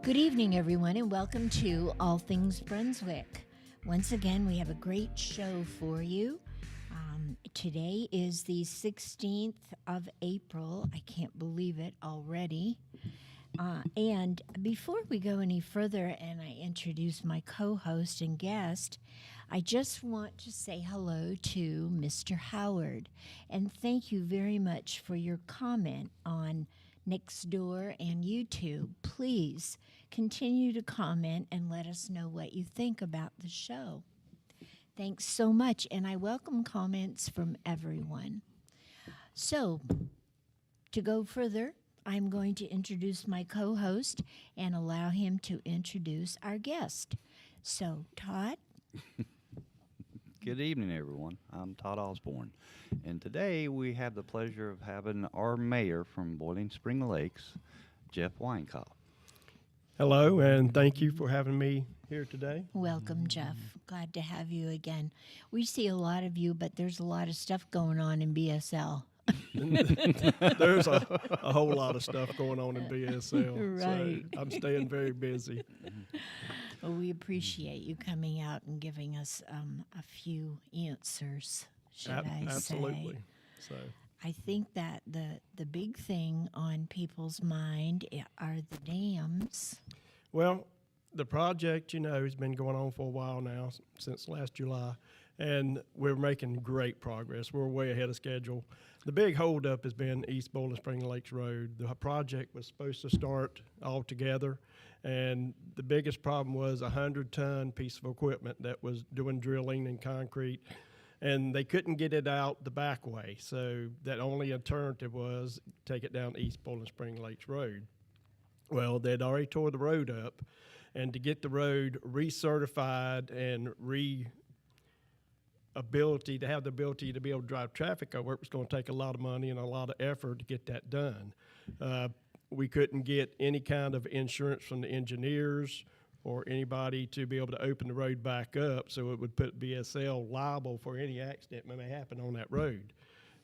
Good evening, everyone, and welcome to All Things Brunswick. Once again, we have a great show for you. Today is the 16th of April. I can't believe it already. And before we go any further and I introduce my co-host and guest, I just want to say hello to Mr. Howard. And thank you very much for your comment on Nextdoor and YouTube. Please continue to comment and let us know what you think about the show. Thanks so much, and I welcome comments from everyone. So, to go further, I'm going to introduce my co-host and allow him to introduce our guest. So, Todd? Good evening, everyone. I'm Todd Osborne, and today we have the pleasure of having our mayor from Boiling Spring Lakes, Jeff Weinkopp. Hello, and thank you for having me here today. Welcome, Jeff. Glad to have you again. We see a lot of you, but there's a lot of stuff going on in BSL. There's a whole lot of stuff going on in BSL. Right. So I'm staying very busy. Well, we appreciate you coming out and giving us a few answers, should I Absolutely. say. So I think that the big thing on people's mind are the dams. well, the project, has been going on for a while now, since last July, and we're making great progress. We're way ahead of schedule. The big holdup has been East Bowling Spring Lakes Road. The project was supposed to start all together, and the biggest problem was a 100-ton piece of equipment that was doing drilling and concrete, and they couldn't get it out the back way. So that only alternative was take it down East Bowling Spring Lakes Road. Well, they'd already tore the road up, and to get the road recertified and to have the ability to be able to drive traffic over it was going to take a lot of money and a lot of effort to get that done. We couldn't get any kind of insurance from the engineers or anybody to be able to open the road back up, so it would put BSL liable for any accident that may happen on that road.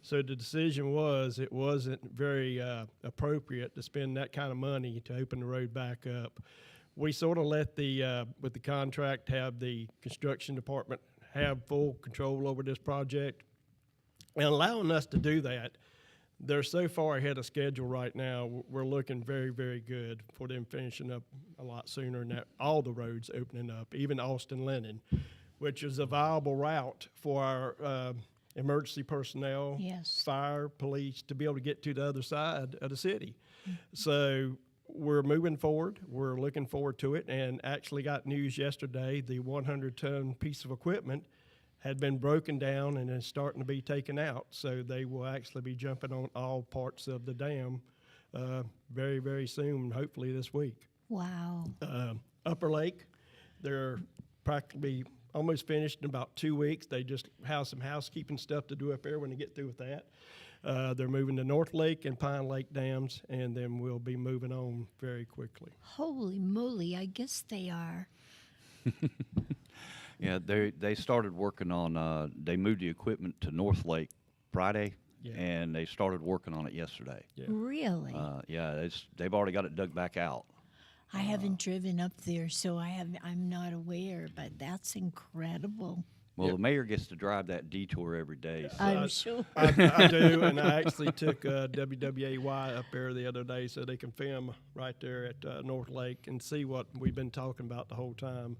So the decision was it wasn't very appropriate to spend that kind of money to open the road back up. We sort of let with the contract, have the construction department have full control over this project. And allowing us to do that, they're so far ahead of schedule right now. We're looking very, very good for them finishing up a lot sooner and that all the roads opening up, even Austin Lennon, which is a viable route for our emergency personnel, Yes. fire, police, to be able to get to the other side of the city. So we're moving forward. We're looking forward to it, and actually got news yesterday. The 100-ton piece of equipment had been broken down and is starting to be taken out. So they will actually be jumping on all parts of the dam very, very soon, hopefully this week. Wow. Upper Lake, they're practically almost finished in about 2 weeks. They just have some housekeeping stuff to do up there when they get through with that. They're moving to North Lake and Pine Lake dams, and then we'll be moving on very quickly. Holy moly, I guess they are. Yeah, they started working on, they moved the equipment to North Lake Friday, Yeah. and they started working on it yesterday. Yeah. Really? They've already got it dug back out. I haven't driven up there, so I'm not aware, but that's incredible. Well, the mayor gets to drive that detour every day. So. I'm sure. I do, and I actually took WWAY up there the other day so they can film right there at North Lake and see what we've been talking about the whole time.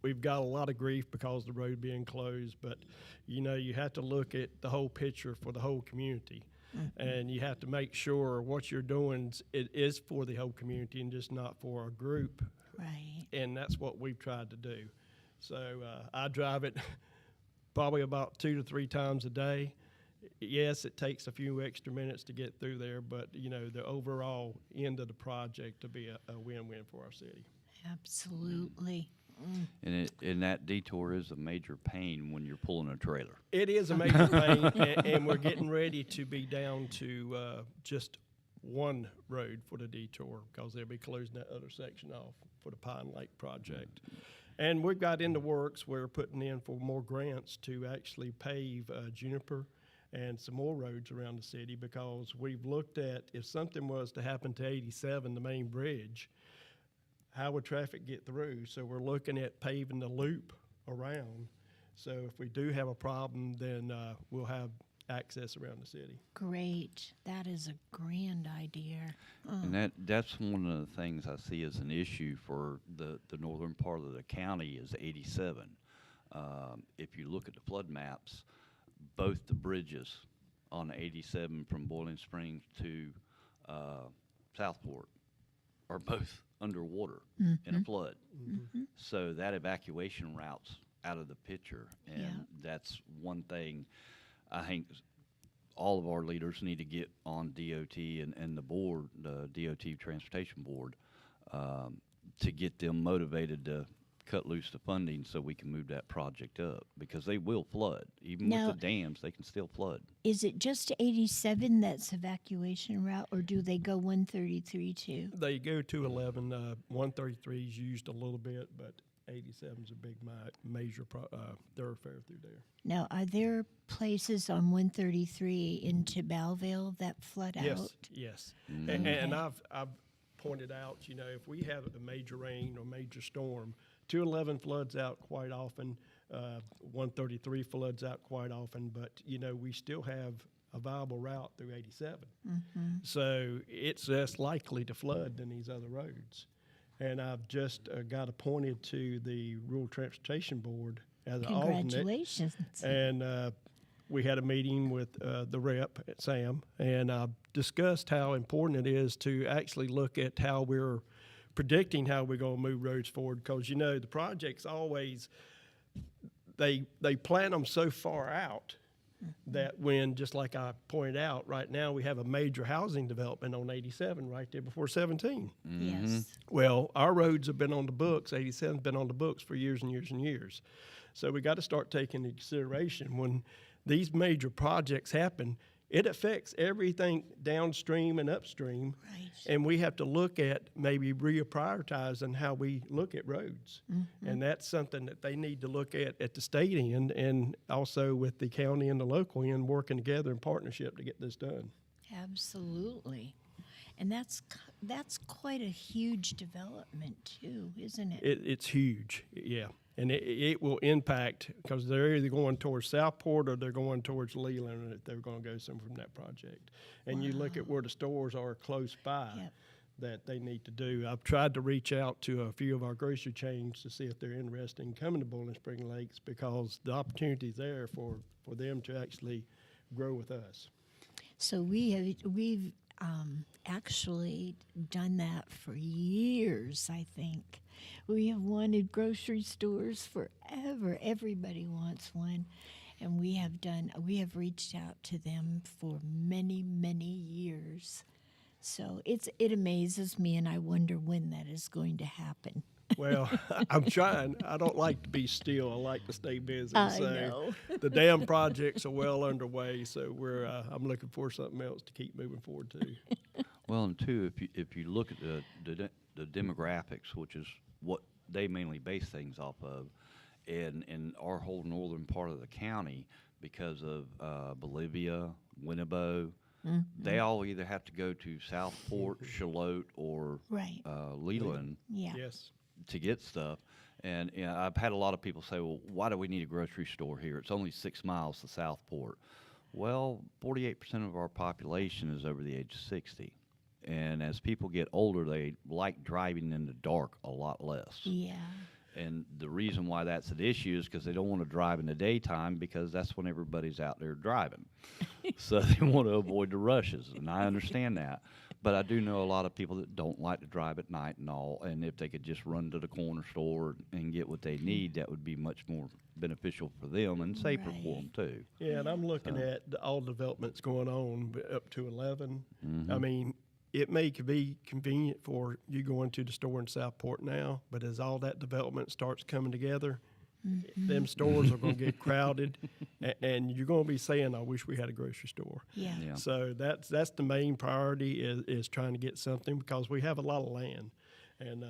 We've got a lot of grief because of the road being closed, but you have to look at the whole picture for the whole community. Mm-hmm. And you have to make sure what you're doing is for the whole community and just not for a group. Right. And that's what we've tried to do. So I drive it probably about 2 to 3 times a day. Yes, it takes a few extra minutes to get through there, but the overall end of the project to be a win-win for our city. Absolutely. And that detour is a major pain when you're pulling a trailer. It is a major pain, and we're getting ready to be down to just one road for the detour because they'll be closing that other section off for the Pine Lake project. And we've got in the works, we're putting in for more grants to actually pave Juniper and some more roads around the city, because we've looked at, if something was to happen to 87, the main bridge, how would traffic get through? So we're looking at paving the loop around. So if we do have a problem, then we'll have access around the city. Great. That is a grand idea. And that's one of the things I see as an issue for the northern part of the county is 87. If you look at the flood maps, both the bridges on 87 from Boiling Springs to Southport are both underwater in a flood. So that evacuation route's out of the picture, and that's one thing I think all of our leaders need to get on DOT and the board, the DOT Transportation Board, to get them motivated to cut loose the funding so we can move that project up, because they will flood. Even Now, with the dams, they can still flood. Is it just 87 that's evacuation route, or do they go 133 too? They go to 11. 133 is used a little bit, but 87 is a big major thoroughfare through there. Now, are there places on 133 into Belleville that flood out? Yes. Mm-hmm. And I've pointed out, if we have a major rain or major storm, 211 floods out quite often, 133 floods out quite often, but, we still have a viable route through 87. So it's less likely to flood than these other roads. And I've just got appointed to the Rural Transportation Board as an alternate. Congratulations. And we had a meeting with the rep at Sam, and discussed how important it is to actually look at how we're predicting how we're going to move roads forward, because the projects always they plan them so far out that when, just like I pointed out, right now we have a major housing development on 87 right there before 17. Yes. Well, our roads have been on the books, 87's been on the books for years and years and years. So we got to start taking into consideration when these major projects happen, it affects everything downstream and upstream. Right. And we have to look at maybe reprioritizing how we look at roads. And that's something that they need to look at the state end, and also with the county and the local end, working together in partnership to get this done. Absolutely. And that's quite a huge development too, isn't it? It's huge, yeah. And it will impact, because they're either going towards Southport or they're going towards Leland if they're going to go somewhere from that project. And you look at where the stores are close by that they need to do. I've tried to reach out to a few of our grocery chains to see if they're interested in coming to Boiling Spring Lakes, because the opportunity is there for them to actually grow with us. So we've actually done that for years, I think. We have wanted grocery stores forever. Everybody wants one. And we have reached out to them for many, many years. So it amazes me, and I wonder when that is going to happen. Well, I'm trying. I don't like to be still. I like to stay busy. I So know. the dam projects are well underway. So I'm looking for something else to keep moving forward to. Well, and two, if you look at the demographics, which is what they mainly base things off of, in our whole northern part of the county, because of Bolivia, Winnebago, they all either have to go to Southport, Charlotte, or Right. Leland Yeah. Yes. to get stuff. And I've had a lot of people say, well, why do we need a grocery store here? It's only 6 miles to Southport. Well, 48% of our population is over the age of 60. And as people get older, they like driving in the dark a lot less. Yeah. And the reason why that's an issue is because they don't want to drive in the daytime, because that's when everybody's out there driving. So they want to avoid the rushes, and I understand that. But I do know a lot of people that don't like to drive at night and all, and if they could just run to the corner store and get what they need, that would be much more beneficial for them and safer for them too. Yeah, and I'm looking at all developments going on up to 11. I mean, it may be convenient for you going to the store in Southport now, but as all that development starts coming together, them stores are going to get crowded, and you're going to be saying, I wish we had a grocery store. Yeah. Yeah. So that's the main priority is trying to get something, because we have a lot of land, and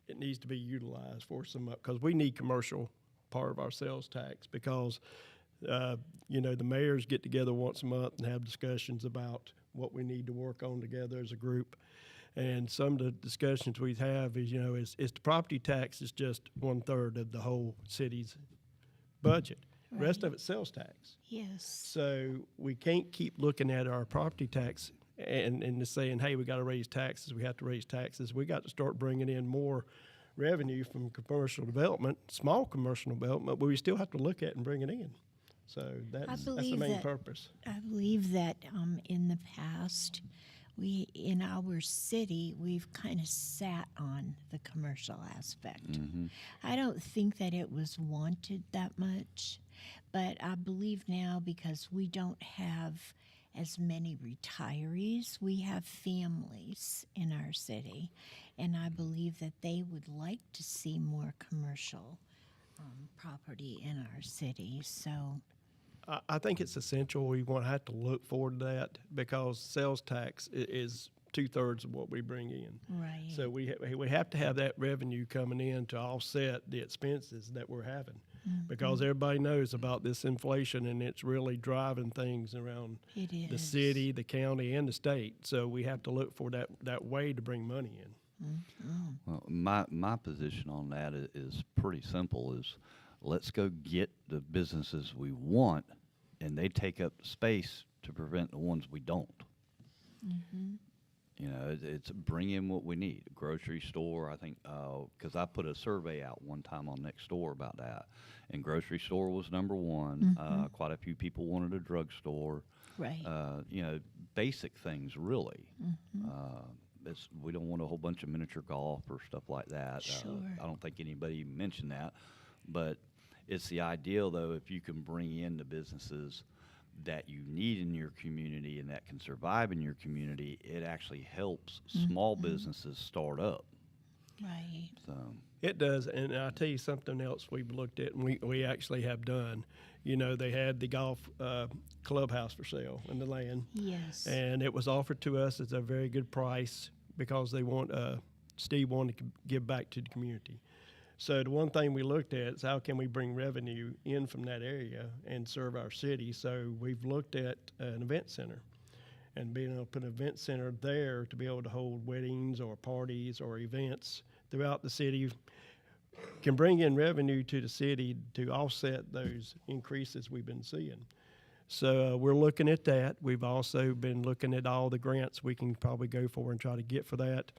it needs to be utilized for some, because we need commercial part of our sales tax, because The mayors get together once a month and have discussions about what we need to work on together as a group. And some of the discussions we have is, is the property tax is just 1/3 of the whole city's budget. The rest of it's sales tax. Yes. So we can't keep looking at our property tax and just saying, hey, we got to raise taxes. We have to raise taxes. We got to start bringing in more revenue from commercial development, small commercial development, but we still have to look at and bring it in. So that's the main purpose. I believe that in the past, in our city, we've kind of sat on the commercial aspect. Mm-hmm. I don't think that it was wanted that much, but I believe now because we don't have as many retirees, we have families in our city, and I believe that they would like to see more commercial property in our city. So I think it's essential. We want to have to look forward to that because sales tax is 2/3 of what we bring in. right. So we have to have that revenue coming in to offset the expenses that we're having, because everybody knows about this inflation and it's really driving things around It is. the city, the county, and the state. So we have to look for that way to bring money in. Well, my position on that is pretty simple. Is let's go get the businesses we want, and they take up the space to prevent the ones we don't. It's bring in what we need. A grocery store, I think, because I put a survey out one time on Nextdoor about that, and grocery store was number one. Quite a few people wanted a drugstore. Right. Basic things really. We don't want a whole bunch of miniature golf or stuff like that. Sure. I don't think anybody mentioned that, but it's the ideal though if you can bring in the businesses that you need in your community and that can survive in your community. It actually helps small businesses start up. Right. So It does, and I'll tell you something else we've looked at and we actually have done. They had the golf clubhouse for sale in the land. Yes. And it was offered to us at a very good price because Steve wanted to give back to the community. So the one thing we looked at is how can we bring revenue in from that area and serve our city. So we've looked at an event center and being able to put an event center there to be able to hold weddings or parties or events throughout the city can bring in revenue to the city to offset those increases we've been seeing. So we're looking at that. We've also been looking at all the grants we can probably go for and try to get for that.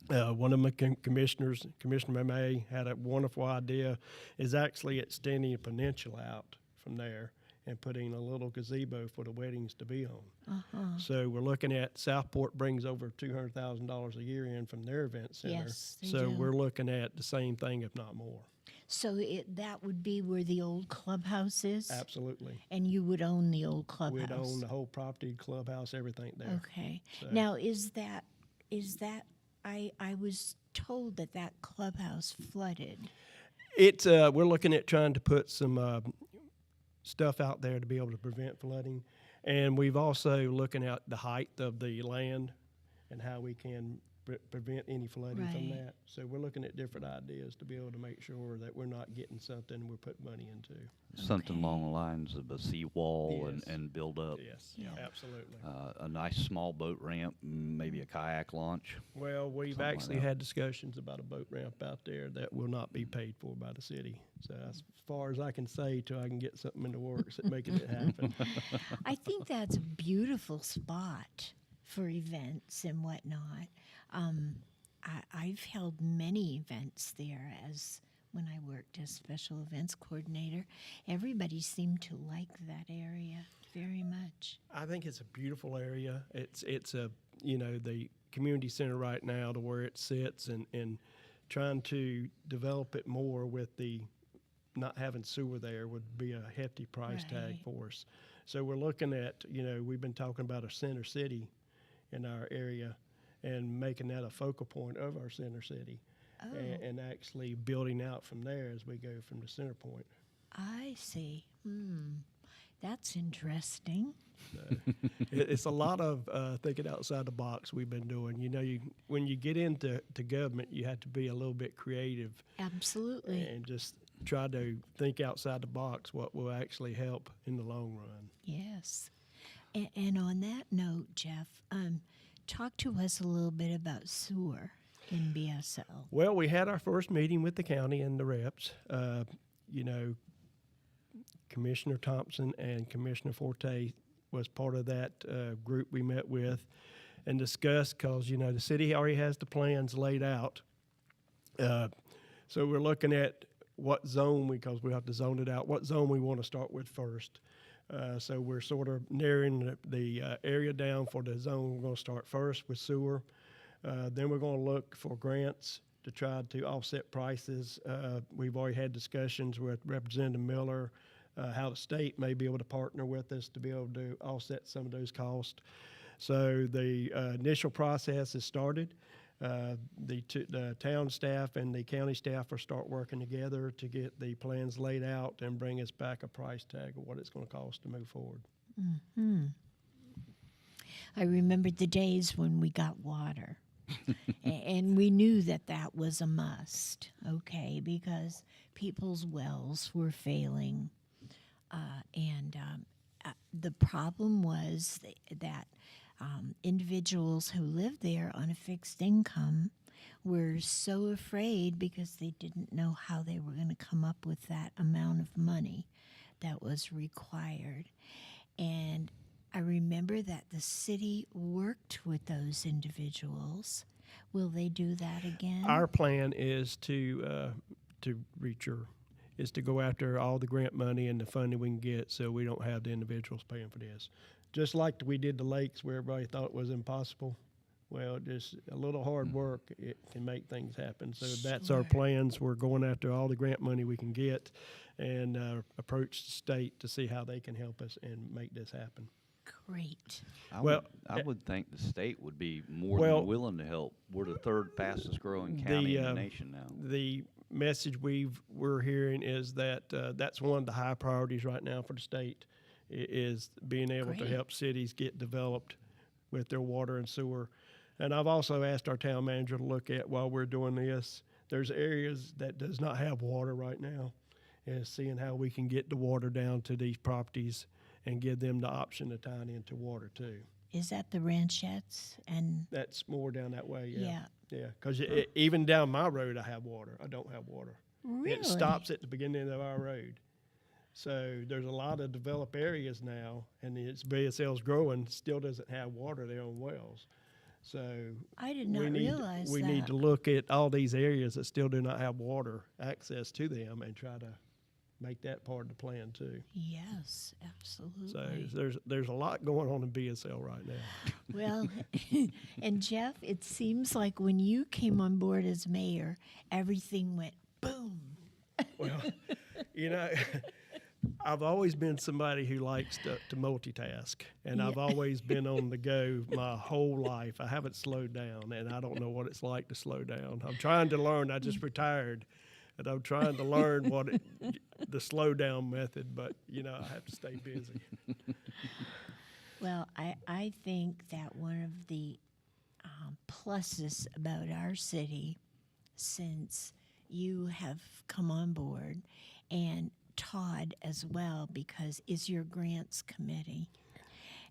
One of my commissioners, Commissioner May, had a wonderful idea, is actually extending a peninsula out from there and putting a little gazebo for the weddings to be on. So we're looking at Southport brings over $200,000 a year in from their event center. Yes, they so do. we're looking at the same thing, if not more. So that would be where the old clubhouse is? Absolutely. And you would own the old clubhouse? We'd own the whole property, clubhouse, everything there. Okay. So- Now, is that I was told that clubhouse flooded. It's we're looking at trying to put some stuff out there to be able to prevent flooding, and we've also looking at the height of the land and how we can prevent any flooding from Right. that. So we're looking at different ideas to be able to make sure that we're not getting something we're putting money into. something Okay. along the lines of a seawall Yes. and build up Yes, Yeah. absolutely. a nice small boat ramp, maybe a kayak launch. Well, we've Something like actually that. had discussions about a boat ramp out there that will not be paid for by the city. So as far as I can say till I can get something in the works at making it happen. I think that's a beautiful spot for events and whatnot. I've held many events there when I worked as special events coordinator. Everybody seemed to like that area very much. I think it's a beautiful area. It's a the community center right now to where it sits and trying to develop it more with the not having sewer there would be a hefty price tag Right. for us. So we're looking at we've been talking about a center city in our area and making that a focal point of our center city Oh, and actually building out from there as we go from the center point. I see. That's interesting. So it's a lot of thinking outside the box we've been doing. When you get into government, you have to be a little bit creative Absolutely. and just try to think outside the box what will actually help in the long run. Yes. And on that note, Jeff, talk to us a little bit about sewer in BSL. Well, we had our first meeting with the county and the reps. Commissioner Thompson and Commissioner Forte was part of that group we met with and discussed, because, the city already has the plans laid out. So we're looking at what zone, because we have to zone it out, what zone we want to start with first. So we're sort of narrowing the area down for the zone we're going to start first with sewer. Then we're going to look for grants to try to offset prices. We've already had discussions with Representative Miller, how the state may be able to partner with us to be able to offset some of those costs. So the initial process has started. The town staff and the county staff are start working together to get the plans laid out and bring us back a price tag of what it's going to cost to move forward. Mm-hmm. I remembered the days when we got water. And we knew that that was a must, okay, because people's wells were failing. The problem was that individuals who lived there on a fixed income were so afraid because they didn't know how they were going to come up with that amount of money that was required. And I remember that the city worked with those individuals. Will they do that again? Our plan is to go after all the grant money and the funding we can get, so we don't have the individuals paying for this. Just like we did the lakes where everybody thought it was impossible. Well, just a little hard work, it can make things happen. So that's our plans. We're going after all the grant money we can get and approach the state to see how they can help us and make this happen. Great. I would think the state would be more than willing to help. We're the third fastest growing county in the nation now. The message we're hearing is that that's one of the high priorities right now for the state, is being able to help cities get developed with their water and sewer. And I've also asked our town manager to look at, while we're doing this, there's areas that does not have water right now, and seeing how we can get the water down to these properties and give them the option to tie into water too. Is that the ranchettes? And that's more down that way, yeah. Yeah, because even down my road I have water. I don't have water. Really? It stops at the beginning of our road. So there's a lot of developed areas now, and its BSL's growing, still doesn't have water their own wells. So I did not realize we that. need to look at all these areas that still do not have water access to them and try to make that part of the plan too. Yes, absolutely. So there's a lot going on in BSL right now. Well, and Jeff, it seems like when you came on board as mayor, everything went boom. Well, I've always been somebody who likes to multitask, and I've always been on the go my whole life. I haven't slowed down, and I don't know what it's like to slow down. I'm trying to learn. I just retired, and I'm trying to learn the slow down method, but, I have to stay busy. Well, I think that one of the pluses about our city since you have come on board, and Todd as well, because is your grants committee.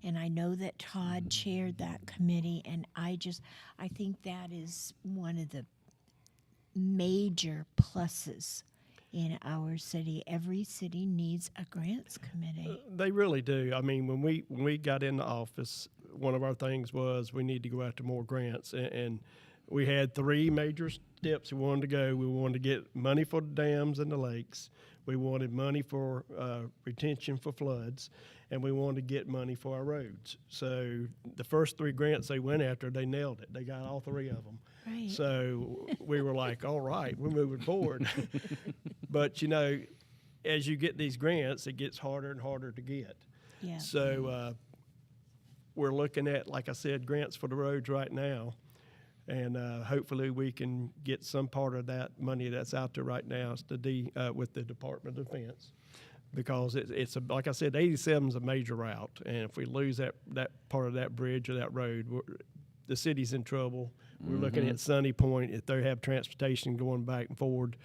And I know that Todd chaired that committee, and I think that is one of the major pluses in our city. Every city needs a grants committee. They really do. I mean, when we got into office, one of our things was we need to go after more grants, and we had three major steps we wanted to go. We wanted to get money for the dams and the lakes. We wanted money for retention for floods, and we wanted to get money for our roads. So the first three grants they went after, they nailed it. They got all three of them. Right. So we were like, all right, we're moving forward. But, as you get these grants, it gets harder and harder to get. Yeah. So we're looking at, like I said, grants for the roads right now. And hopefully we can get some part of that money that's out there right now with the Department of Defense, because it's like I said, 87 is a major route, and if we lose that part of that bridge or that road, the city's in trouble. We're looking at Sunny Point. If they have transportation going back and forward,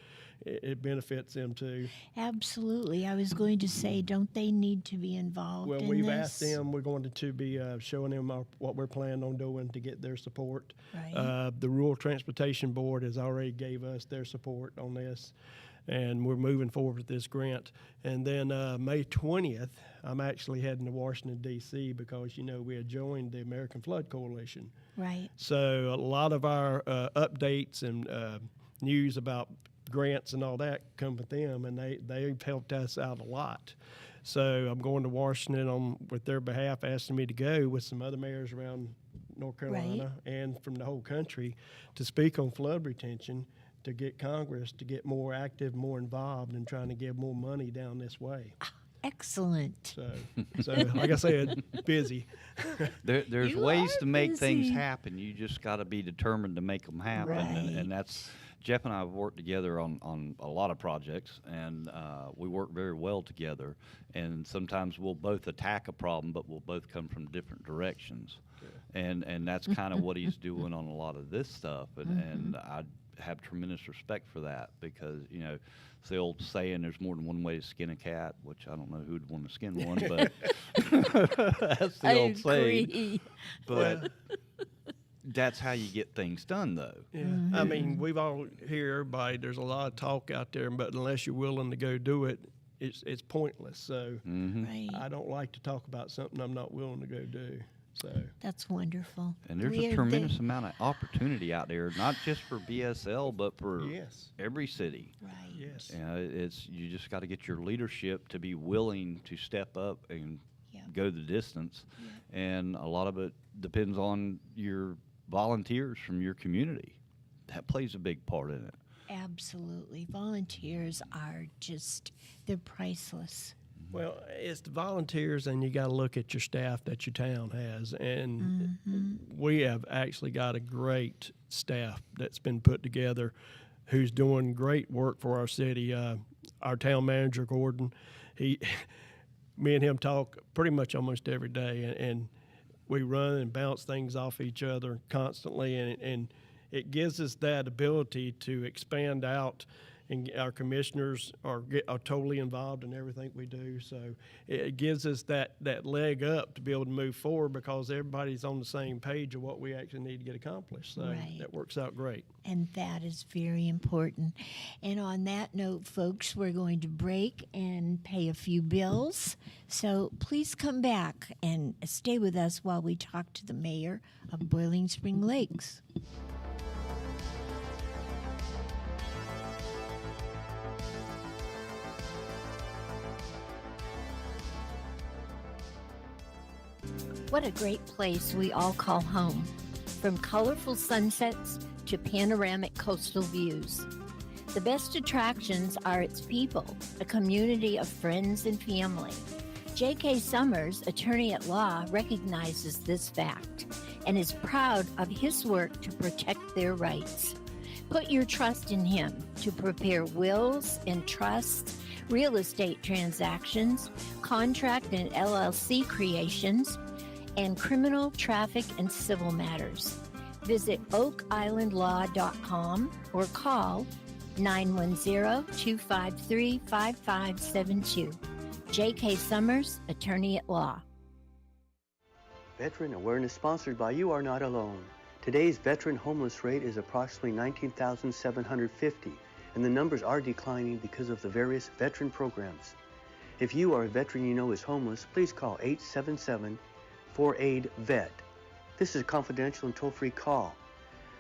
it benefits them too. Absolutely. I was going to say, don't they need to be involved Well, in we've this? asked them, we're going to be showing them what we're planning on doing to get their support. Right. The Rural Transportation Board has already gave us their support on this, and we're moving forward with this grant. And then May 20th, I'm actually heading to Washington, D.C. because, we had joined the American Flood Coalition. Right. So a lot of our updates and news about grants and all that come with them, and they've helped us out a lot. So I'm going to Washington with their behalf, asking me to go with some other mayors around North Carolina and from the whole country to speak on flood retention, to get Congress to get more active, more involved in trying to give more money down this way. Excellent. So like I said, busy. There's You ways are to make things busy. happen. You just got to be determined to make them happen, Right. and that's Jeff and I have worked together on a lot of projects, and we work very well together. And sometimes we'll both attack a problem, but we'll both come from different directions. And that's kind of what he's doing on a lot of this stuff, and I have tremendous respect for that, because it's the old saying, there's more than one way to skin a cat, which I don't know who'd want to skin one, but that's the old saying. But that's how you get things done, though. Yeah, I mean, we've all hear everybody. There's a lot of talk out there, but unless you're willing to go do it, it's pointless. So Right. I don't like to talk about something I'm not willing to go do. So That's wonderful. And there's We a are tremendous amount of opportunity out there, not just for BSL, but for yes, every city. Right. yes, You just got to get your leadership to be willing to step up and Yeah. go the distance. And a lot of it depends on your volunteers from your community. That plays a big part in it. Absolutely. Volunteers are they're priceless. Well, it's the volunteers, and you got to look at your staff that your town has, and we have actually got a great staff that's been put together, who's doing great work for our city. Our town manager, Gordon, me and him talk pretty much almost every day, and we run and bounce things off each other constantly, and it gives us that ability to expand out, and our commissioners are totally involved in everything we do. So it gives us that leg up to be able to move forward, because everybody's on the same page of what we actually need to get accomplished. So Right. that works out great. And that is very important. And on that note, folks, we're going to break and pay a few bills. So please come back and stay with us while we talk to the mayor of Boiling Spring Lakes. What a great place we all call home, from colorful sunsets to panoramic coastal views. The best attractions are its people, a community of friends and family. J.K. Summers, attorney at law, recognizes this fact and is proud of his work to protect their rights. Put your trust in him to prepare wills and trusts, real estate transactions, contract and LLC creations, and criminal, traffic, and civil matters. Visit oakislandlaw.com or call 910-253-5572. J.K. Summers, Attorney at Law. Veteran Awareness sponsored by You Are Not Alone. Today's veteran homeless rate is approximately 19,750, and the numbers are declining because of the various veteran programs. If you are a veteran you know is homeless, please call 877-4AID-VET. This is a confidential and toll-free call.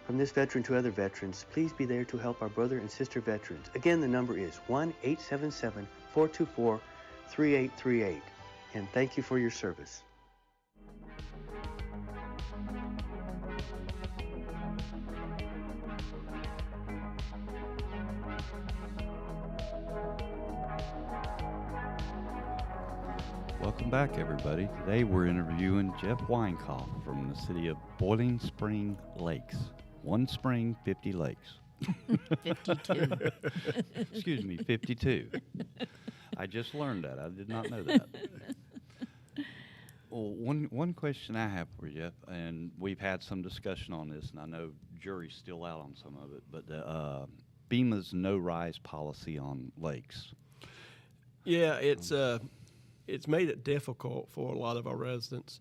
From this veteran to other veterans, please be there to help our brother and sister veterans. Again, the number is 1-877-424-3838. And thank you for your service. Welcome back, everybody. Today we're interviewing Jeff Weinkoff from the city of Boiling Spring Lakes. One spring, 50 lakes. 52. Excuse me, 52. I just learned that. I did not know that. Well, one question I have for you, Jeff, and we've had some discussion on this, and I know jury's still out on some of it, but FEMA's no-rise policy on lakes? Yeah, it's made it difficult for a lot of our residents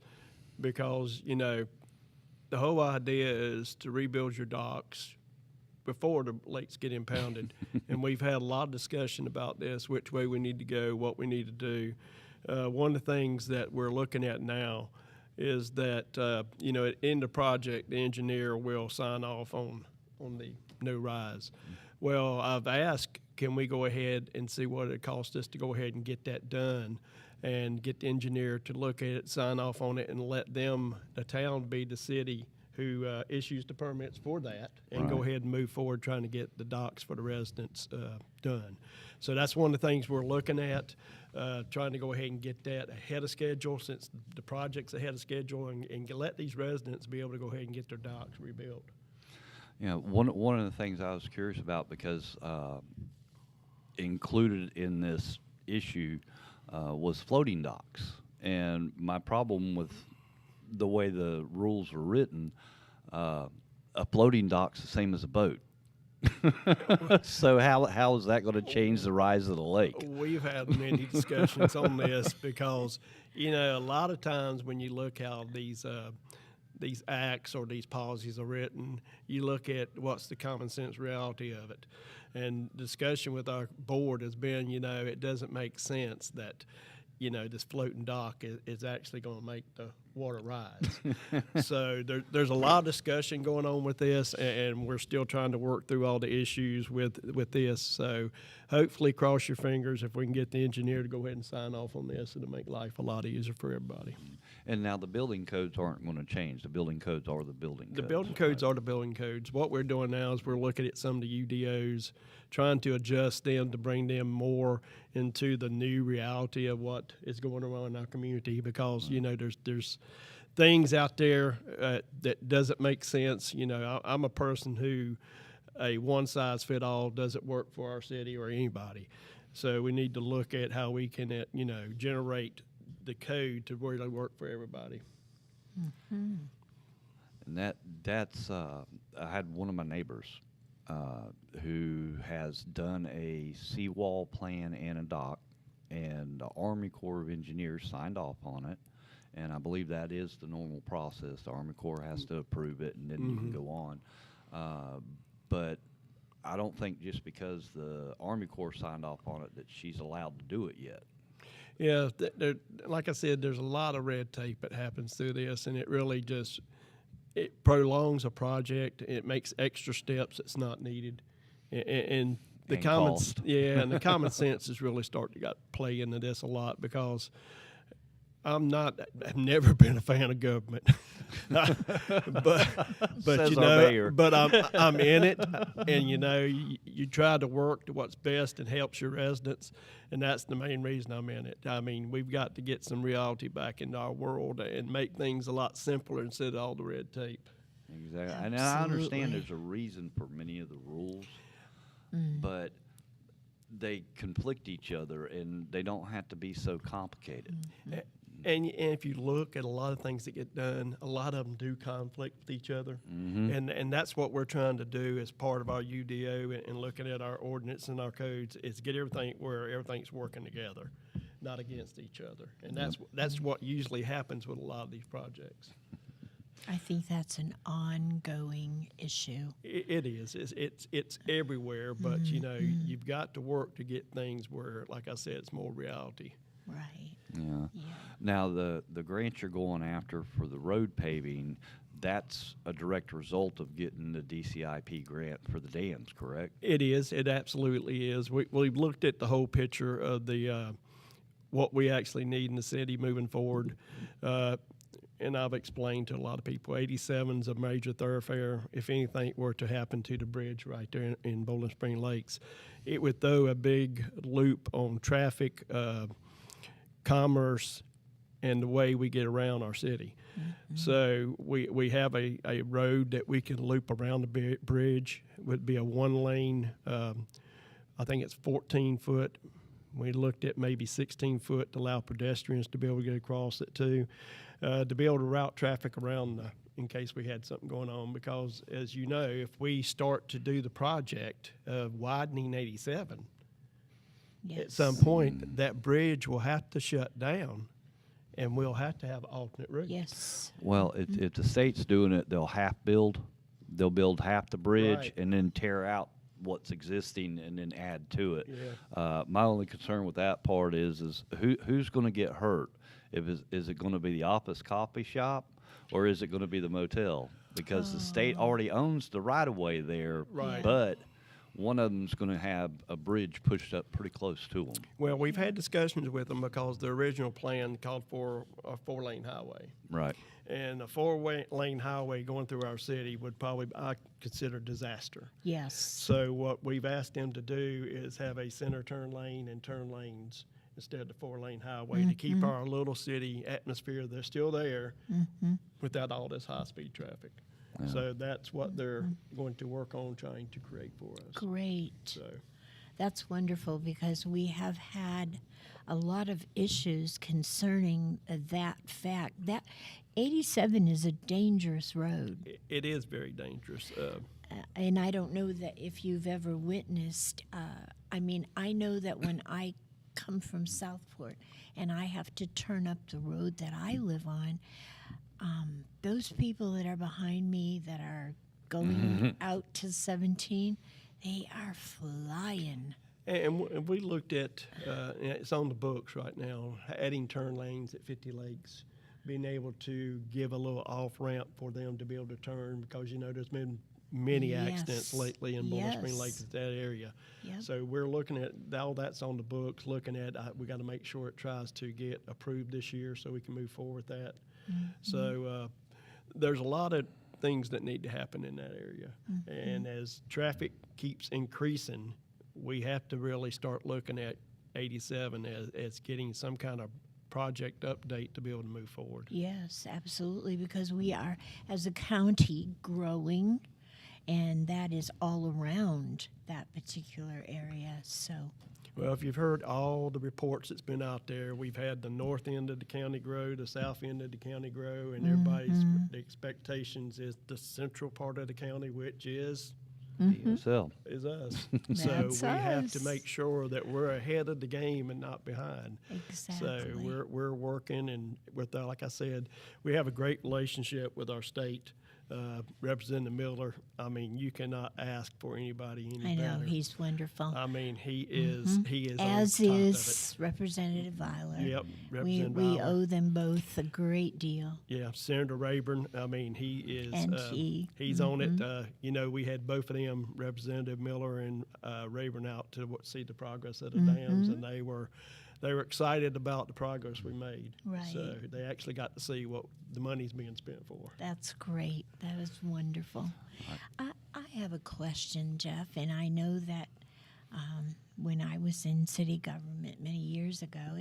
because, you know, the whole idea is to rebuild your docks before the lakes get impounded. And we've had a lot of discussion about this, which way we need to go, what we need to do. One of the things that we're looking at now is that, you know, in the project, the engineer will sign off on the no rise. Well, I've asked, can we go ahead and see what it costs us to go ahead and get that done and get the engineer to look at it, sign off on it, and let them, the town, be the city who issues the permits for that, and go Right. ahead and move forward trying to get the docks for the residents done. So that's one of the things we're looking at, trying to go ahead and get that ahead of schedule, since the project's ahead of schedule, and let these residents be able to go ahead and get their docks rebuilt. Yeah, one of the things I was curious about, because included in this issue was floating docks. And my problem with the way the rules are written, a floating dock's the same as a boat. So how is that going to change the rise of the lake? We've had many discussions on this because, you know, a lot of times when you look how these acts or these policies are written, you look at what's the common sense reality of it. And discussion with our board has been, you know, it doesn't make sense that, you know, this floating dock is actually going to make the water rise. So there's a lot of discussion going on with this, and we're still trying to work through all the issues with this. So hopefully, cross your fingers, if we can get the engineer to go ahead and sign off on this, it'll make life a lot easier for everybody. And now the building codes aren't going to change. The building codes are the building codes. The building codes are the building codes. What we're doing now is we're looking at some of the UDOs, trying to adjust them to bring them more into the new reality of what is going on in our community, because, you know, there's things out there that doesn't make sense. You know, I'm a person who a one-size-fit-all doesn't work for our city or anybody. So we need to look at how we can, you know, generate the code to really work for everybody. Mm-hmm. And that's I had one of my neighbors who has done a seawall plan and a dock, and the Army Corps of Engineers signed off on it, and I believe that is the normal process. The Army Corps has to approve it, and then you can go on. But I don't think just because the Army Corps signed off on it that she's allowed to do it yet. Yeah, like I said, there's a lot of red tape that happens through this, and it really just it prolongs a project. It makes extra steps that's not needed, and the And common cost. and the common sense is really starting to play into this a lot, because I've never been a fan of government, but Says you our know, mayor. but I'm in it, and you know, you try to work to what's best and helps your residents, and that's the main reason I'm in it. I mean, we've got to get some reality back into our world and make things a lot simpler instead of all the red tape. Exactly. And I understand Absolutely. there's a reason for many of the rules, but they conflict each other, and they don't have to be so complicated. And if you look at a lot of things that get done, a lot of them do conflict with each other. And that's what we're trying to do as part of our UDO and looking at our ordinance and our codes, is get everything where everything's working together, not against each other. And that's what usually happens with a lot of these projects. I think that's an ongoing issue. It is. It's everywhere, but you know, you've got to work to get things where, like I said, it's more reality. Right. Yeah. Yeah. Now, the grant you're going after for the road paving, that's a direct result of getting the DCIP grant for the dams, correct? It is. It absolutely is. We've looked at the whole picture of the what we actually need in the city moving forward. And I've explained to a lot of people, 87 is a major thoroughfare. If anything were to happen to the bridge right there in Bowling Spring Lakes, it would throw a big loop on traffic, commerce, and the way we get around our city. So we have a road that we can loop around the bridge. It would be a one-lane, I think it's 14-foot We looked at maybe 16 foot to allow pedestrians to be able to get across it too, to be able to route traffic around in case we had something going on. Because as you know, if we start to do the project of widening 87, Yes. at some point that bridge will have to shut down, and we'll have to have alternate routes. Yes. Well, if the state's doing it, they'll build half the bridge Right. and then tear out what's existing and then add to it. Yeah. My only concern with that part is who's going to get hurt? Is it going to be the office coffee shop, or is it going to be the motel? Because the state already owns the right of way there, Right. but one of them's going to have a bridge pushed up pretty close to them. Well, we've had discussions with them because the original plan called for a 4-lane highway. Right. And a 4-lane highway going through our city would probably, I consider, disaster. Yes. So what we've asked them to do is have a center turn lane and turn lanes instead of the 4-lane highway to keep our little city atmosphere that's still there without all this high-speed traffic. So that's what they're going to work on trying to create for us. Great. So, That's wonderful because we have had a lot of issues concerning that fact. That 87 is a dangerous road. it is very dangerous. And I don't know that if you've ever witnessed, I know that when I come from Southport and I have to turn up the road that I live on, those people that are behind me that are going out to 17, they are flying. And we looked at, it's on the books right now, adding turn lanes at 50 Lakes, being able to give a little off-ramp for them to be able to turn, because, there's been many accidents Yes. lately in Bowling Spring Yes. Lake, that area. Yep. So we're looking at, all that's on the books, looking at, we got to make sure it tries to get approved this year so we can move forward with that. So there's a lot of things that need to happen in that area. And as traffic keeps increasing, we have to really start looking at 87 as getting some kind of project update to be able to move forward. Yes, absolutely, because we are, as a county, growing, and that is all around that particular area. So, Well, if you've heard all the reports that's been out there, we've had the north end of the county grow, the south end of the county grow, and everybody's the expectations is the central part of the county, which is So us. So That's we have to us. make sure that we're ahead of the game and not behind. exactly. So we're working, and with like I said, we have a great relationship with our state. Representative Miller, you cannot ask for anybody any I know, better. he's wonderful. He is on As top of it. is Representative Weiler. Yep, We Representative Weiler. owe them both a great deal. Yeah, Senator Rayburn. he is. And he. He's on it. We had both of them, Representative Miller and Rayburn, out to see the progress of the dams, and they were excited about the progress we made. Right. So they actually got to see what the money's being spent for. That's great. That is wonderful. I have a question, Jeff, and I know that when I was in city government many years ago,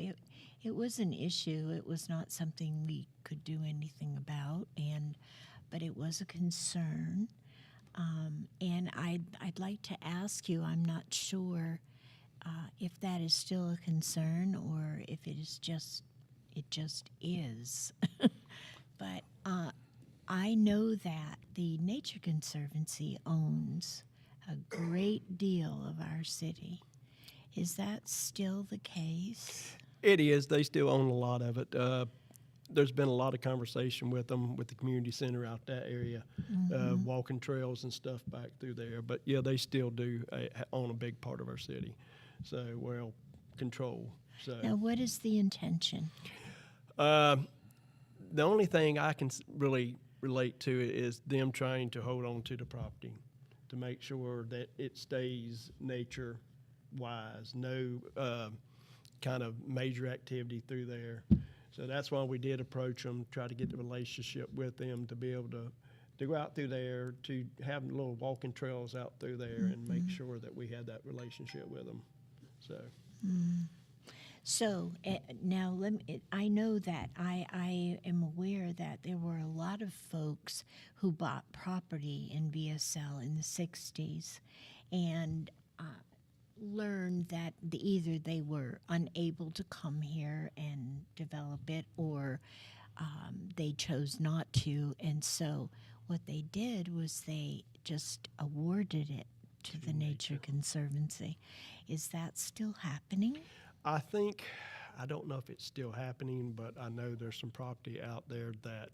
it was an issue. It was not something we could do anything about, but it was a concern. And I'd like to ask you, I'm not sure if that is still a concern or if it just is. But I know that the Nature Conservancy owns a great deal of our city. Is that still the case? It is. They still own a lot of it. There's been a lot of conversation with them, with the community center out that area, walking trails and stuff back through there. But yeah, they still do own a big part of our city. So, control. So Now, what is the intention? the only thing I can really relate to is them trying to hold on to the property to make sure that it stays nature-wise, no kind of major activity through there. So that's why we did approach them, try to get the relationship with them to be able to go out through there, to have little walking trails out through there and make sure that we had that relationship with them. So. So now I know that I am aware that there were a lot of folks who bought property in VSL in the 60s. And learned that either they were unable to come here and develop it, or they chose not to. And so what they did was they just awarded it to the Nature Conservancy. Is that still happening? I think, I don't know if it's still happening, but I know there's some property out there that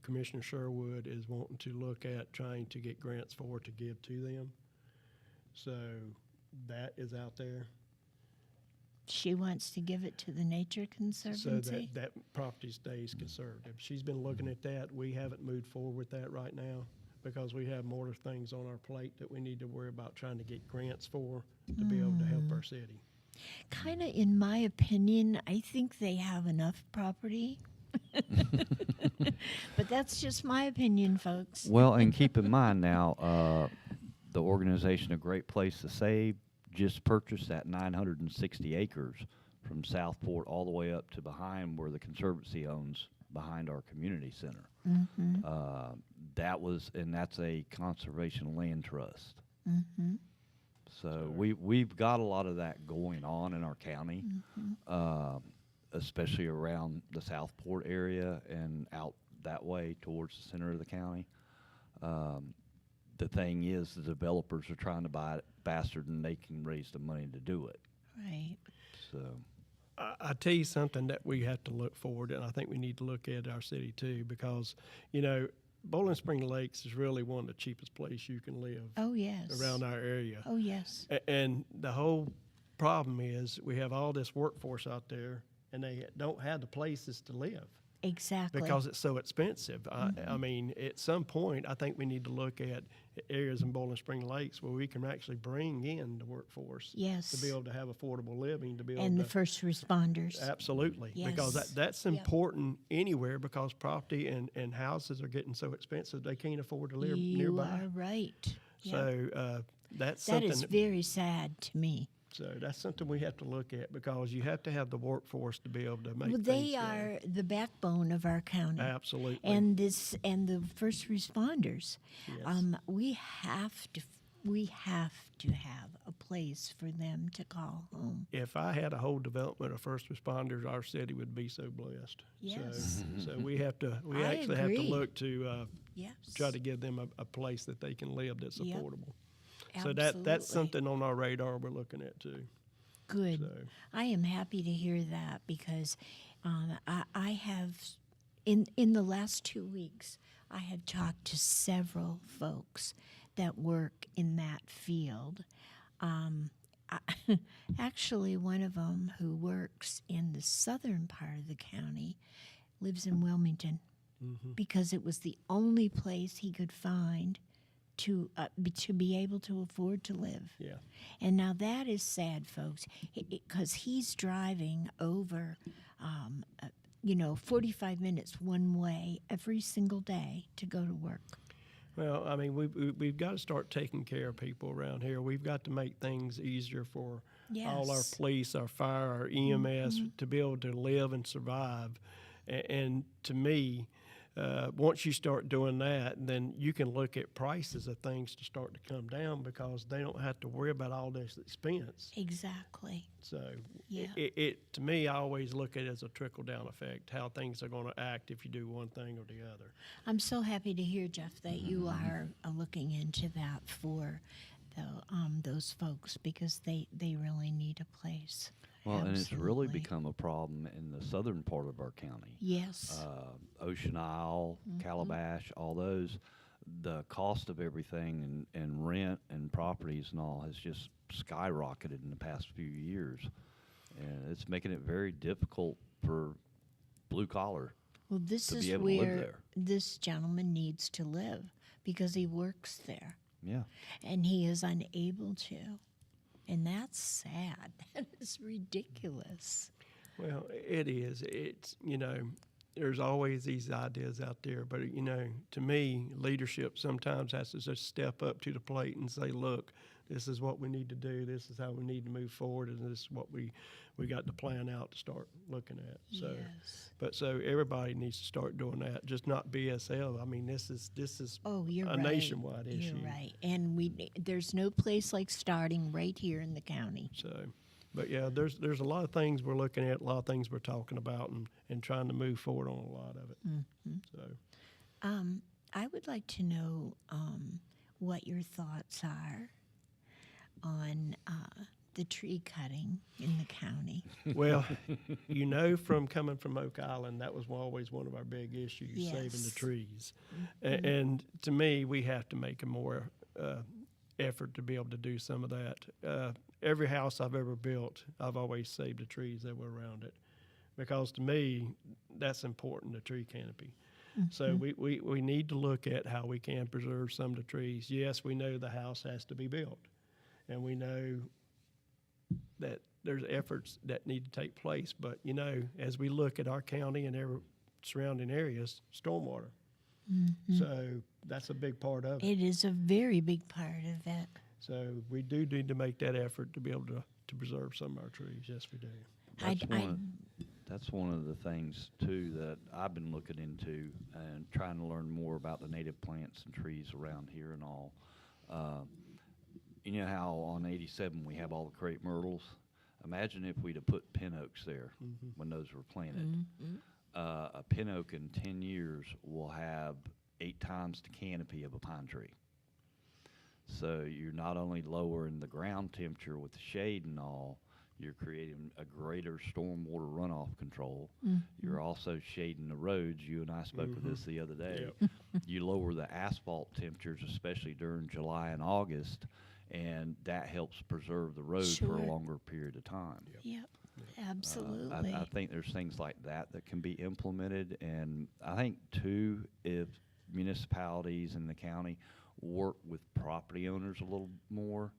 Commissioner Sherwood is wanting to look at trying to get grants for to give to them. So that is out there. She wants to give it to the Nature So Conservancy? that property stays conservative. She's been looking at that. We haven't moved forward with that right now because we have more things on our plate that we need to worry about trying to get grants for to be able to help our city. Kind of, in my opinion, I think they have enough property. But that's just my opinion, folks. Well, and keep in mind now, the organization A Great Place to Save just purchased that 960 acres from Southport all the way up to behind where the Conservancy owns, behind our community center. That's a conservation land trust. So we've got a lot of that going on in our county, especially around the Southport area and out that way towards the center of the county. The thing is, the developers are trying to buy it faster than they can raise the money to do it. Right. So, I tell you something that we have to look forward, and I think we need to look at our city too, because, Bowling Spring Lakes is really one of the cheapest places you can live Oh, yes. around our area. Oh, yes. And the whole problem is we have all this workforce out there, and they don't have the places to live Exactly. because it's so expensive. I mean, at some point, I think we need to look at areas in Bowling Spring Lakes where we can actually bring in the workforce Yes. to be able to have affordable living, to be able And to the first responders. absolutely, because Yes. that's Yep. important anywhere, because property and houses are getting so expensive they can't afford to live You nearby. are right. Yeah. So that's That something. is very sad to me. So that's something we have to look at, because you have to have the workforce to be able to make Well, things they go. are the backbone of our county. Absolutely. And the first responders. Yes. We have to have a place for them to call home. If I had a whole development of first responders, our city would be so blessed. Yes. So we have to. We I actually have to agree. look to Yes. try to give them a place that they can live that's Yep. affordable. So that's Absolutely. something on our radar we're looking at too. Good. So. I am happy to hear that, because I have, in the last 2 weeks, I have talked to several folks that work in that field. Actually, one of them who works in the southern part of the county lives in Wilmington, because it was the only place he could find to be able to afford to live. Yeah. And now that is sad, folks, because he's driving over, 45 minutes one way every single day to go to work. Well, I mean, we've got to start taking care of people around here. We've got to make things easier for all our Yes. police, our fire, our EMS to be able to live and survive. And to me, once you start doing that, then you can look at prices of things to start to come down, because they don't have to worry about all this expense. Exactly. So Yeah. it to me, I always look at it as a trickle-down effect, how things are going to act if you do one thing or the other. I'm so happy to hear, Jeff, that you are looking into that for those folks, because they really need a place. well, and it's really Absolutely. become a problem in the southern part of our county. Yes. Ocean Isle, Calabash, all those, the cost of everything and rent and properties and all has just skyrocketed in the past few years. And it's making it very difficult for blue collar. Well, this to is be able to live where there. this gentleman needs to live, because he works there Yeah. and he is unable to. And that's sad. That is ridiculous. Well, it is. It's, there's always these ideas out there, but, to me, leadership sometimes has to just step up to the plate and say, look, this is what we need to do. This is how we need to move forward, and this is what we got to plan out to start looking at. So, Yes. but so everybody needs to start doing that. Just not BSL. I mean, this is Oh, you're a right. nationwide issue. You're right. And there's no place like starting right here in the county. So, but yeah, there's a lot of things we're looking at, a lot of things we're talking about, and trying to move forward on a lot of it. So, I would like to know what your thoughts are on the tree cutting in the county. well, from coming from Oak Island, that was always one of our big issues, saving the Yes. trees. And to me, we have to make a more effort to be able to do some of that. Every house I've ever built, I've always saved the trees that were around it, because to me, that's important, the tree canopy. So we need to look at how we can preserve some of the trees. Yes, we know the house has to be built, and we know that there's efforts that need to take place. But, as we look at our county and every surrounding areas, stormwater. So that's a big part of it. It is a very big part of it. So we do need to make that effort to be able to preserve some of our trees. Yes, we do. That's one of the things, too, that I've been looking into and trying to learn more about the native plants and trees around here and all. You know how on 87 we have all the crepe myrtles? Imagine if we'd have put pin oaks there when those were planted. A pin oak in 10 years will have 8 times the canopy of a pine tree. So you're not only lowering the ground temperature with the shade and all, you're creating a greater stormwater runoff control. You're also shading the roads. You and I spoke of this the other day. You lower the asphalt temperatures, especially during July and August, and that helps preserve the road for a Sure. longer period of time. Yep, absolutely. I think there's things like that that can be implemented, and I think too, if municipalities in the county work with property owners a little more,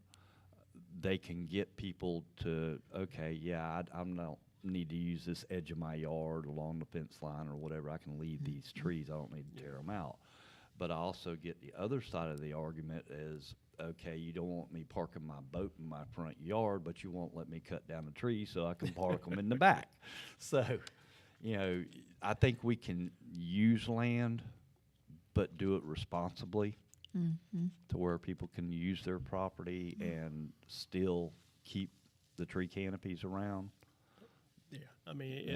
they can get people to, okay, yeah, I don't need to use this edge of my yard along the fence line or whatever. I can leave these trees. I don't need to tear them out. But I also get the other side of the argument is, okay, you don't want me parking my boat in my front yard, but you won't let me cut down the trees so I can park them in the back. So, I think we can use land, but do it responsibly to where people can use their property and still keep the tree canopies around. Yeah, I mean,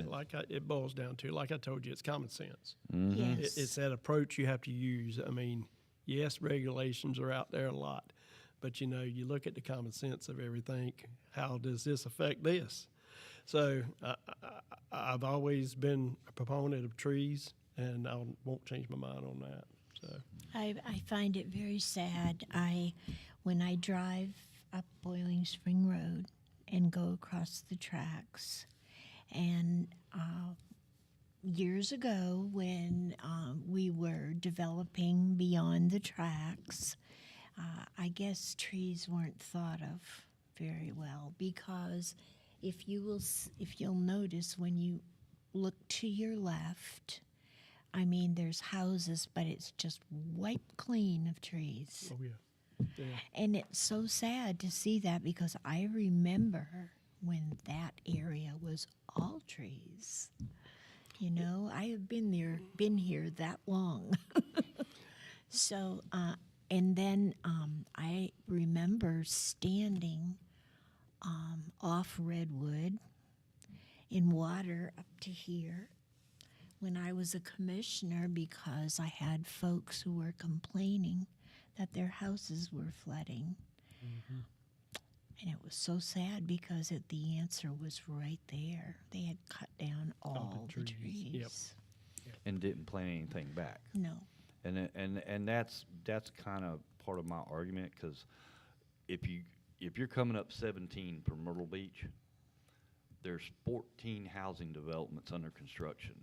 it boils down to, like I told you, it's common sense. Yes. It's that approach you have to use. I mean, yes, regulations are out there a lot, but you look at the common sense of everything. How does this affect this? So I've always been a proponent of trees, and I won't change my mind on that. So I find it very sad. When I drive up Boiling Spring Road and go across the tracks, and years ago when we were developing beyond the tracks, I guess trees weren't thought of very well, because if you'll notice when you look to your left, I mean, there's houses, but it's just wiped clean of trees. oh yeah. And it's so sad to see that, because I remember when that area was all trees. I have been here that long. So, and then I remember standing off Redwood in water up to here when I was a commissioner, because I had folks who were complaining that their houses were flooding. And it was so sad, because the answer was right there. They had cut down all the trees. Yep. And didn't plant anything back. No. And that's kind of part of my argument, because if you're coming up 17 from Myrtle Beach, there's 14 housing developments under construction.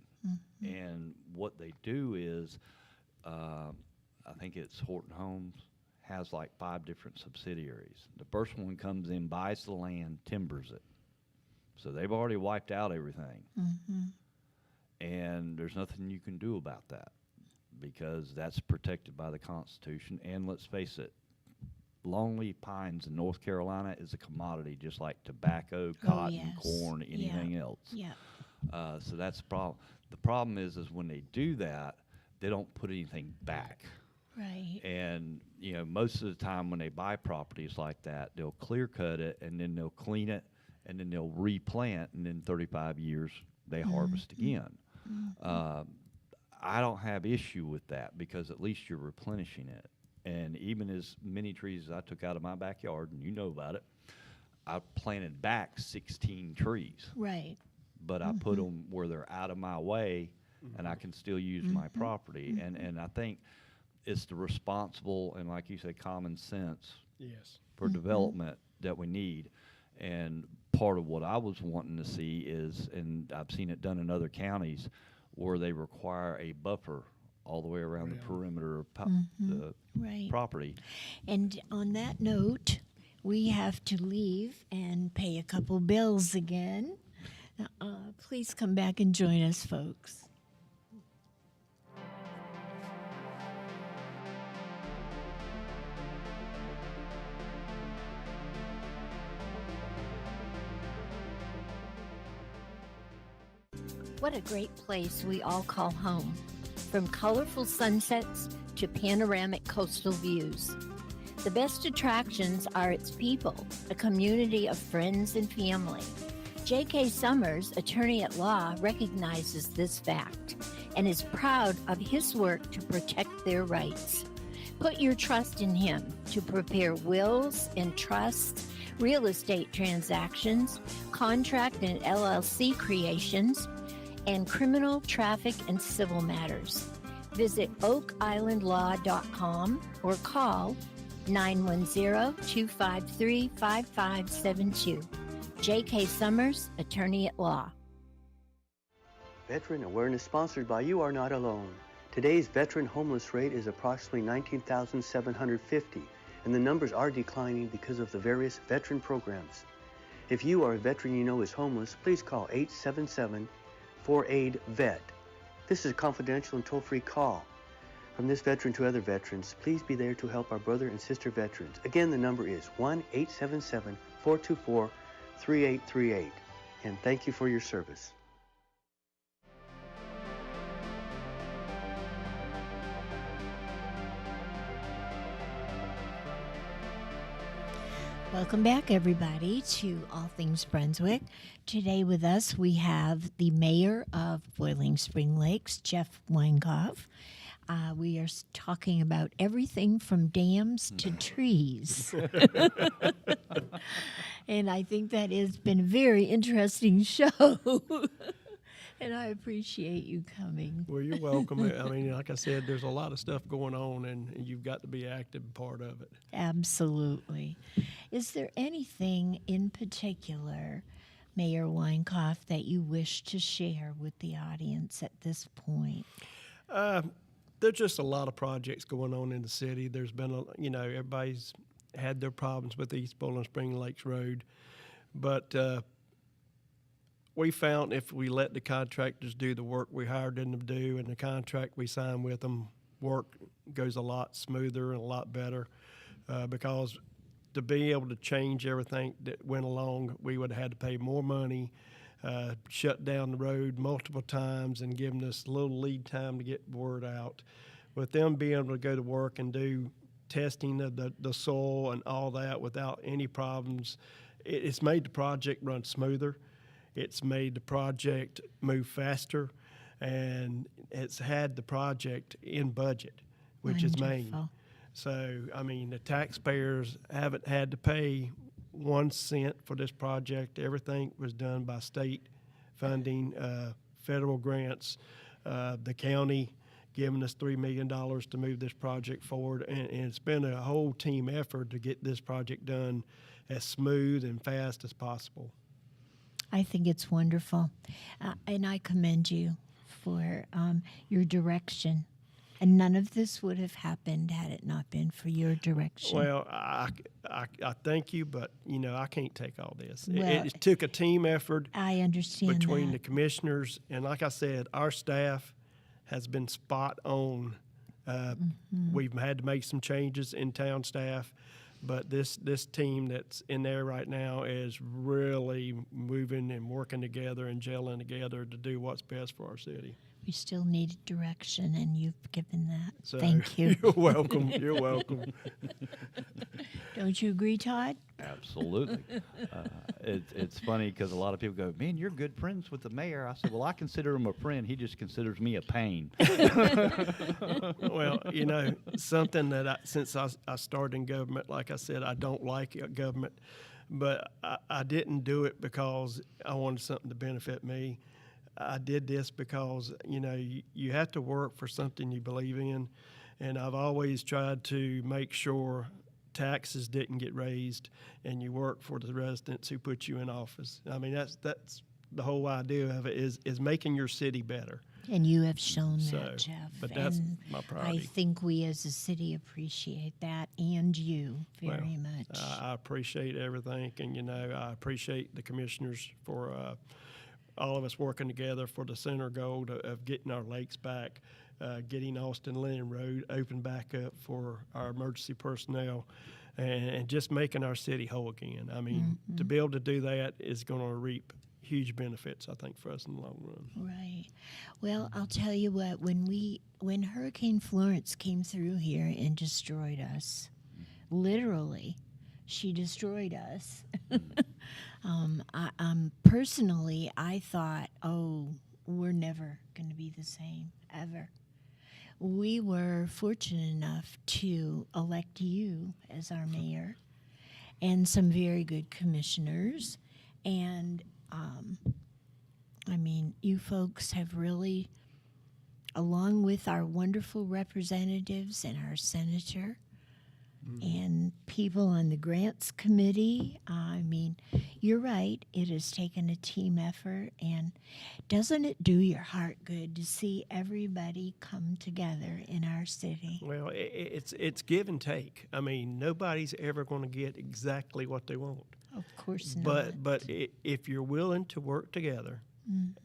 And what they do is, I think it's Horton Homes, has like 5 different subsidiaries. The first one comes in, buys the land, timbers it. So they've already wiped out everything. And there's nothing you can do about that, because that's protected by the Constitution. And let's face it, longleaf pines in North Carolina is a commodity, just like tobacco, cotton, yes. corn, anything else. Yeah. So that's the problem. The problem is when they do that, they don't put anything back. Right. And, you know, most of the time when they buy properties like that, they'll clear cut it and then they'll clean it and then they'll replant, and in 35 years they harvest again. I don't have issue with that because at least you're replenishing it. And even as many trees as I took out of my backyard, and you know about it, I planted back 16 trees. Right. But I put them where they're out of my way, and I can still use my property. And I think it's the responsible and, like you said, common sense Yes. for development that we need. And part of what I was wanting to see is, and I've seen it done in other counties, where they require a buffer all the way around the perimeter of the Right. property. And on that note, we have to leave and pay a couple bills again. Please come back and join us, folks. What a great place we all call home. From colorful sunsets to panoramic coastal views. The best attractions are its people, a community of friends and family. J.K. Summers, attorney at law, recognizes this fact and is proud of his work to protect their rights. Put your trust in him to prepare wills and trusts, real estate transactions, contract and LLC creations, and criminal, traffic, and civil matters. Visit oakislandlaw.com or call 910-253-5572. J.K. Summers, attorney at law. Veteran Awareness sponsored by You Are Not Alone. Today's veteran homeless rate is approximately 19,750, and the numbers are declining because of the various veteran programs. If you are a veteran you know is homeless, please call 877-4AID-VET. This is a confidential and toll-free call. From this veteran to other veterans, please be there to help our brother and sister veterans. Again, the number is 1-877-424-3838. And thank you for your service. Welcome back, everybody, to All Things Brunswick. Today with us, we have the mayor of Boiling Spring Lakes, Jeff Weinkoff. We are talking about everything from dams to trees. And I think that has been a very interesting show. And I appreciate you coming. Well, you're welcome. I mean, like I said, there's a lot of stuff going on, and you've got to be active and part of it. Absolutely. Is there anything in particular, Mayor Weinkoff, that you wish to share with the audience at this point? There's just a lot of projects going on in the city. There's been, everybody's had their problems with East Bowling Spring Lakes Road. But we found if we let the contractors do the work we hired them to do and the contract we signed with them, work goes a lot smoother and a lot better because to be able to change everything that went along, we would have had to pay more money, shut down the road multiple times and giving us a little lead time to get word out. With them being able to go to work and do testing of the soil and all that without any problems, it's made the project run smoother. It's made the project move faster, and it's had the project in budget, which is main. Wonderful. So, I mean, the taxpayers haven't had to pay 1 cent for this project. Everything was done by state funding, federal grants, the county giving us $3 million to move this project forward. And it's been a whole team effort to get this project done as smooth and fast as possible. I think it's wonderful. And I commend you for your direction. And none of this would have happened had it not been for your direction. Well, I thank you, but, I can't take all this. Well, it took a team effort I understand between that. the commissioners. And like I said, our staff has been spot on. We've had to make some changes in town staff. But this team that's in there right now is really moving and working together and gelling together to do what's best for our city. We still need direction, and you've given that. So Thank you. You're welcome. You're welcome. Don't you agree, Todd? Absolutely. It's funny because a lot of people go, man, you're good friends with the mayor. I said, well, I consider him a friend. He just considers me a pain. Well, you know, something that since I started in government, like I said, I don't like government, but I didn't do it because I wanted something to benefit me. I did this because, you know, you have to work for something you believe in, and I've always tried to make sure taxes didn't get raised and you work for the residents who put you in office. I mean, that's the whole idea of it is making your city better. And you have shown So, that, Jeff. but that's and my I priority. think we as a city appreciate that, and you very much. I appreciate everything, and, you know, I appreciate the commissioners for all of us working together for the center goal of getting our lakes back, getting Austin Lennon Road open back up for our emergency personnel, and just making our city whole again. I mean, to be able to do that is going to reap huge benefits, I think, for us in the long run. Right. Well, I'll tell you what, when Hurricane Florence came through here and destroyed us, literally, she destroyed us. Personally, I thought, oh, we're never going to be the same, ever. We were fortunate enough to elect you as our mayor and some very good commissioners. And, I mean, you folks have really, along with our wonderful representatives and our senator, and people on the grants committee. I mean, you're right. It has taken a team effort, and doesn't it do your heart good to see everybody come together in our city? Well, it's give and take. I mean, nobody's ever going to get exactly what they want. Of course not. But if you're willing to work together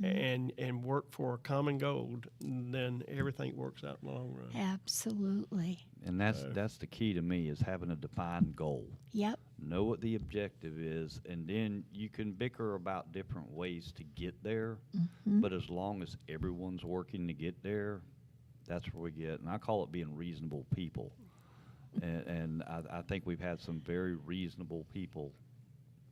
and work for a common goal, then everything works out in the long run. Absolutely. And that's the key to me, is having a defined goal. Yep. Know what the objective is, and then you can bicker about different ways to get there. But as long as everyone's working to get there, that's where we get. And I call it being reasonable people. And I think we've had some very reasonable people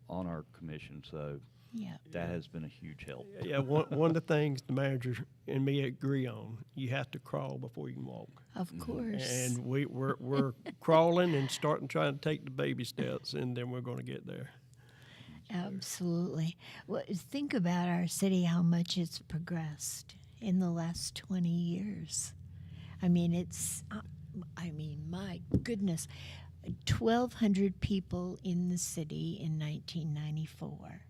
on our commission, so Yeah. that has been a huge help. Yeah, one of the things the manager and me agree on, you have to crawl before you can walk. Of course. And we're crawling and trying to take the baby steps, and then we're going to get there. Absolutely. Well, think about our city, how much it's progressed in the last 20 years. I mean, my goodness, 1,200 people in the city in 1994.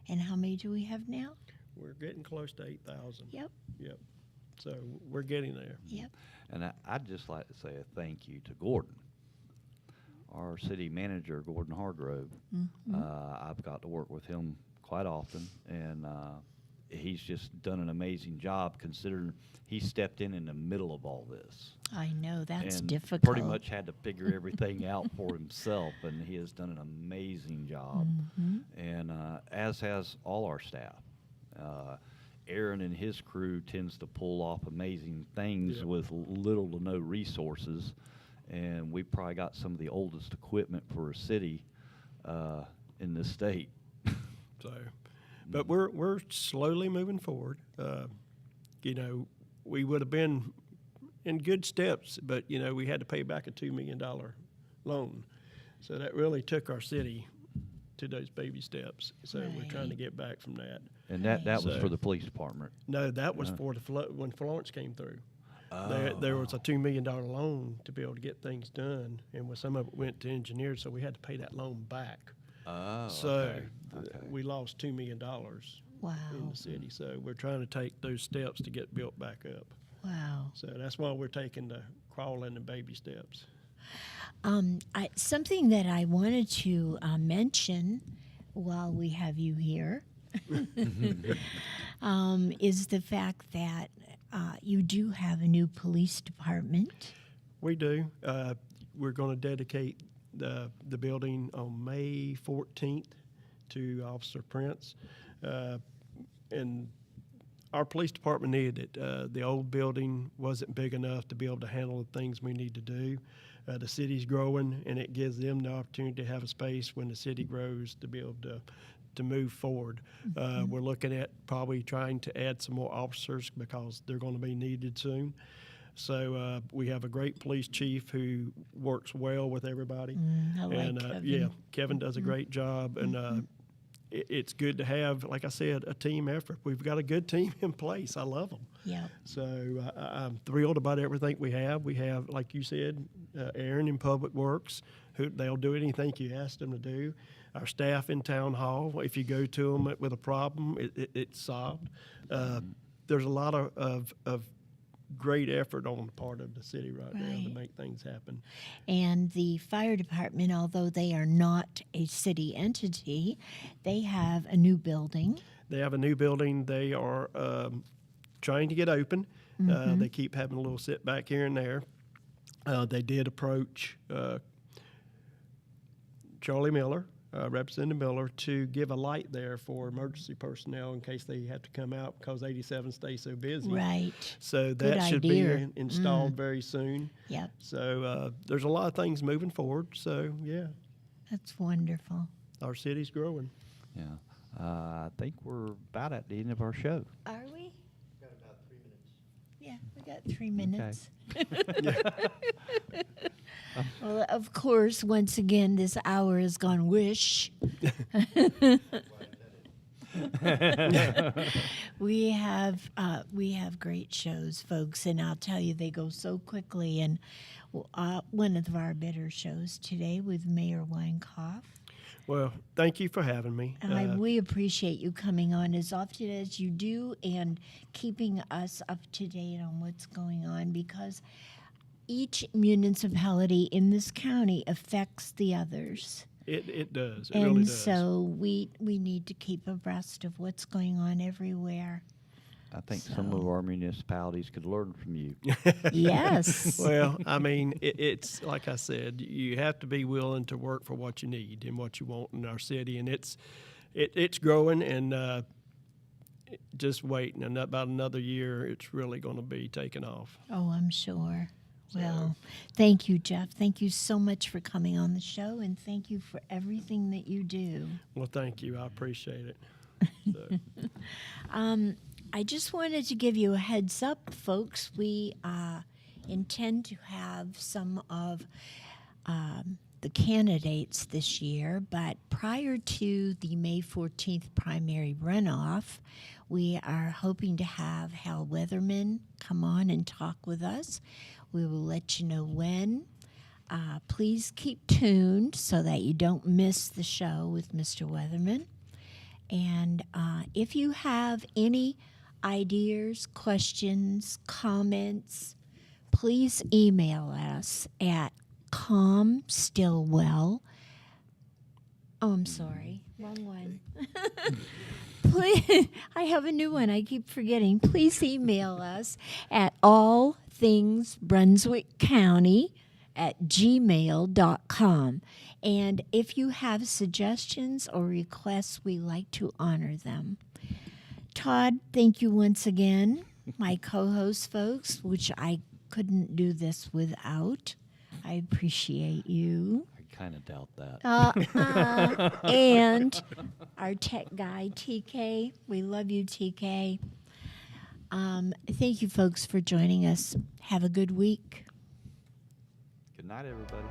And how many do we have now? We're getting close to 8,000. Yep. Yep. So we're getting there. Yep. And I'd just like to say a thank you to Gordon, our city manager, Gordon Hargrove. I've got to work with him quite often, and he's just done an amazing job, considering he stepped in the middle of all this. I know, that's and difficult. pretty much had to figure everything out for himself, and he has done an amazing job. And as has all our staff. Aaron and his crew tends to pull off amazing things with little to no resources, and we probably got some of the oldest equipment for a city in this state. So, but we're slowly moving forward. You know, we would have been in good steps, but, you know, we had to pay back a $2 million loan. So that really took our city to those baby steps. So we're trying to get back from that. And that was So- for the police department. No, that was for when Florence came through. There was a $2 million loan to be able to get things done, and when some of it went to engineers, so we had to pay that loan back. Oh, So okay. we lost $2 million Wow. in the city. So we're trying to take those steps to get built back up. Wow. So that's why we're taking the crawling and baby steps. Something that I wanted to mention while we have you here is the fact that you do have a new police department. We do. We're going to dedicate the building on May 14th to Officer Prince. And our police department needed it. The old building wasn't big enough to be able to handle the things we need to do. The city's growing, and it gives them the opportunity to have a space when the city grows to be able to move forward. We're looking at probably trying to add some more officers because they're going to be needed soon. So we have a great police chief who works well with everybody. I like And Kevin. yeah, Kevin does a great job, and it's good to have, like I said, a team effort. We've got a good team in place. I love them. Yeah. So I'm thrilled about everything we have. We have, like you said, Aaron in Public Works, who they'll do anything you ask them to do. Our staff in Town Hall, if you go to them with a problem, it's solved. There's a lot of great effort on the part of the city right now to Right. make things happen. And the fire department, although they are not a city entity, they have a new building. They have a new building. They are trying to get open. They keep having a little setback here and there. They did approach Charlie Miller, Representative Miller, to give a light there for emergency personnel in case they have to come out because 87 stays so busy. Right. So Good that should idea. be installed very soon. Yep. So there's a lot of things moving forward. So, yeah, That's wonderful. our city's growing. Yeah. I think we're about at the end of our show. Are we? Got about 3 minutes. Yeah, we got 3 minutes. Well, of course, once again, this hour has gone whoosh. We have great shows, folks, and I'll tell you, they go so quickly. And one of our better shows today with Mayor Weinkoff. Well, thank you for having me. And we appreciate you coming on as often as you do and keeping us up to date on what's going on, because each municipality in this county affects the others. It does. It And really does. so we need to keep abreast of what's going on everywhere. I think some of our municipalities could learn from you. Yes. Well, I mean, it's like I said, you have to be willing to work for what you need and what you want in our city, and it's growing, and just waiting. And about another year, it's really going to be taking off. Oh, I'm sure. Well, thank you, Jeff. Thank you so much for coming on the show, and thank you for everything that you do. Well, thank you. I appreciate it. So. I just wanted to give you a heads up, folks. We intend to have some of the candidates this year, but prior to the May 14th primary runoff, we are hoping to have Hal Weatherman come on and talk with us. We will let you know when. Please keep tuned so that you don't miss the show with Mr. Weatherman. And if you have any ideas, questions, comments, please email us at comstillwell. Oh, I'm sorry. Wrong one. Please, I have a new one. I keep forgetting. Please email us at allthingsbrunswickcounty@gmail.com. And if you have suggestions or requests, we like to honor them. Todd, thank you once again. My co-host, folks, which I couldn't do this without. I appreciate you. I kind of doubt that. And our tech guy, TK. We love you, TK. Thank you, folks, for joining us. Have a good week. Good night, everybody.